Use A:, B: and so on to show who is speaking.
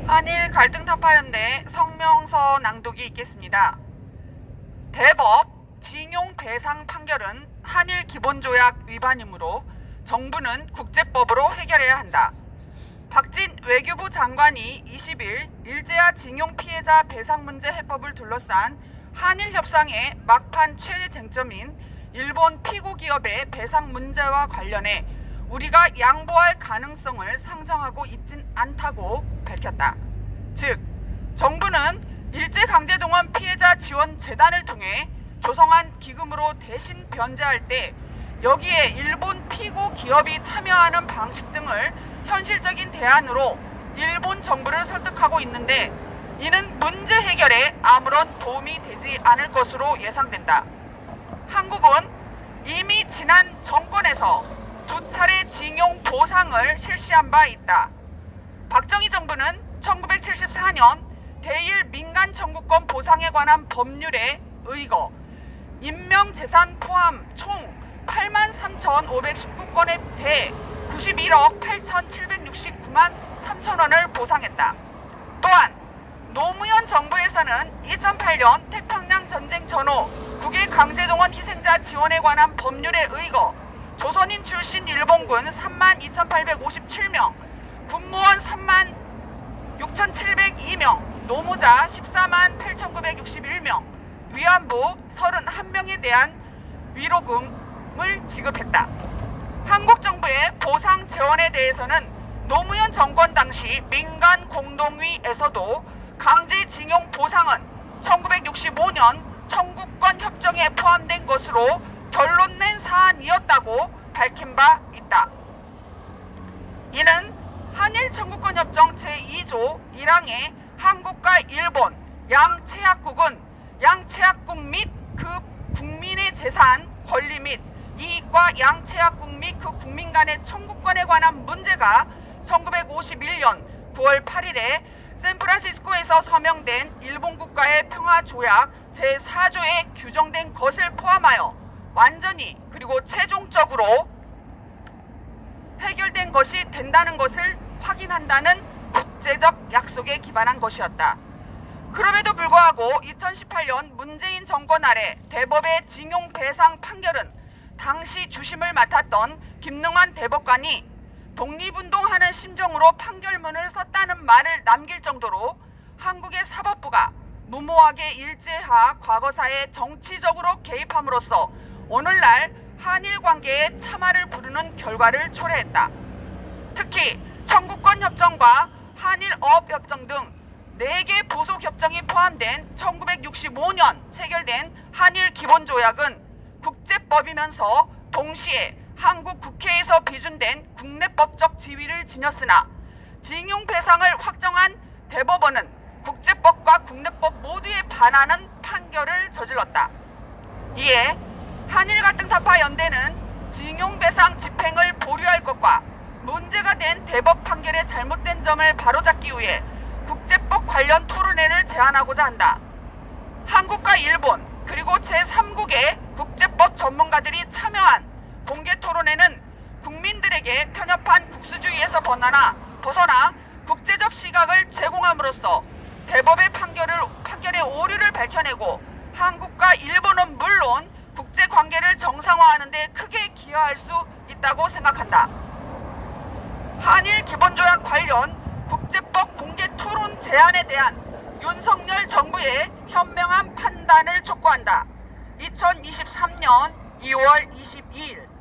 A: 한일 갈등 타파연대 성명서 낭독이 있겠습니다. 대법 징용 배상 판결은 한일 기본조약 위반이므로 정부는 국제법으로 해결해야 한다. 박진 외교부 장관이 20일 일제화 징용 피해자 배상 문제 해법을 둘러싼 한일 협상의 막판 최대 쟁점인 일본 피고 기업의 배상 문제와 관련해 우리가 양보할 가능성을 상정하고 있진 않다고 밝혔다. 즉, 정부는 일제강제동원 피해자 지원 재단을 통해 조성한 기금으로 대신 변제할 때 여기에 일본 피고 기업이 참여하는 방식 등을 현실적인 대안으로 일본 정부를 설득하고 있는데 이는 문제 해결에 아무런 도움이 되지 않을 것으로 예상된다. 한국은 이미 지난 정권에서 2차례 징용 보상을 실시한 바 있다. 박정희 정부는 1974년 대일 민간 청구권 보상에 관한 법률에 의거 인명재산 포함 총 83,519건에 대해 91억 8,769만 3천원을 보상했다. 또한 노무현 정부에서는 2008년 태평양 전쟁 전후 국외 강제동원 희생자 지원에 관한 법률에 의거 조선인 출신 일본군 32,857명, 군무원 36,702명, 노무자 148,961명, 위안부 31명에 대한 위로금을 지급했다. 한국 정부의 보상 재원에 대해서는 노무현 정권 당시 민간 공동위에서도 강제징용 보상은 1965년 청구권 협정에 포함된 것으로 결론 낸 사안이었다고 밝힌 바 있다. 이는 한일 청구권 협정 제2조 1항에 한국과 일본 양체약국은 양체약국 및 그 국민의 재산, 권리 및 이익과 양체약국 및 그 국민 간의 청구권에 관한 문제가 1951년 9월 8일에 샌프란시스코에서 서명된 일본 국가의 평화조약 제4조에 규정된 것을 포함하여 완전히 그리고 최종적으로 해결된 것이 된다는 것을 확인한다는 국제적 약속에 기반한 것이었다. 그럼에도 불구하고 2018년 문재인 정권 아래 대법의 징용 배상 판결은 당시 주심을 맡았던 김능환 대법관이 독립운동하는 심정으로 판결문을 썼다는 말을 남길 정도로 한국의 사법부가 무모하게 일제하 과거사에 정치적으로 개입함으로써 오늘날 한일 관계에 참화를 부르는 결과를 초래했다. 특히 청구권 협정과 한일어업협정 등 4개 부속협정이 포함된 1965년 체결된 한일 기본조약은 국제법이면서 동시에 한국 국회에서 비준된 국내법적 지위를 지녔으나 징용 배상을 확정한 대법원은 국제법과 국내법 모두에 반하는 판결을 저질렀다. 이에 한일 갈등 타파 연대는 징용 배상 집행을 보류할 것과 문제가 된 대법 판결의 잘못된 점을 바로잡기 위해 국제법 관련 토론회를 제안하고자 한다. 한국과 일본 그리고 제3국의 국제법 전문가들이 참여한 공개 토론회는 국민들에게 편협한 국수주의에서 벗어나 국제적 시각을 제공함으로써 대법의 판결의 오류를 밝혀내고 한국과 일본은 물론 국제관계를 정상화하는 데 크게 기여할 수 있다고 생각한다. 한일 기본조약 관련 국제법 공개 토론 제안에 대한 윤석열 정부의 현명한 판단을 촉구한다. 2023년 2월 22일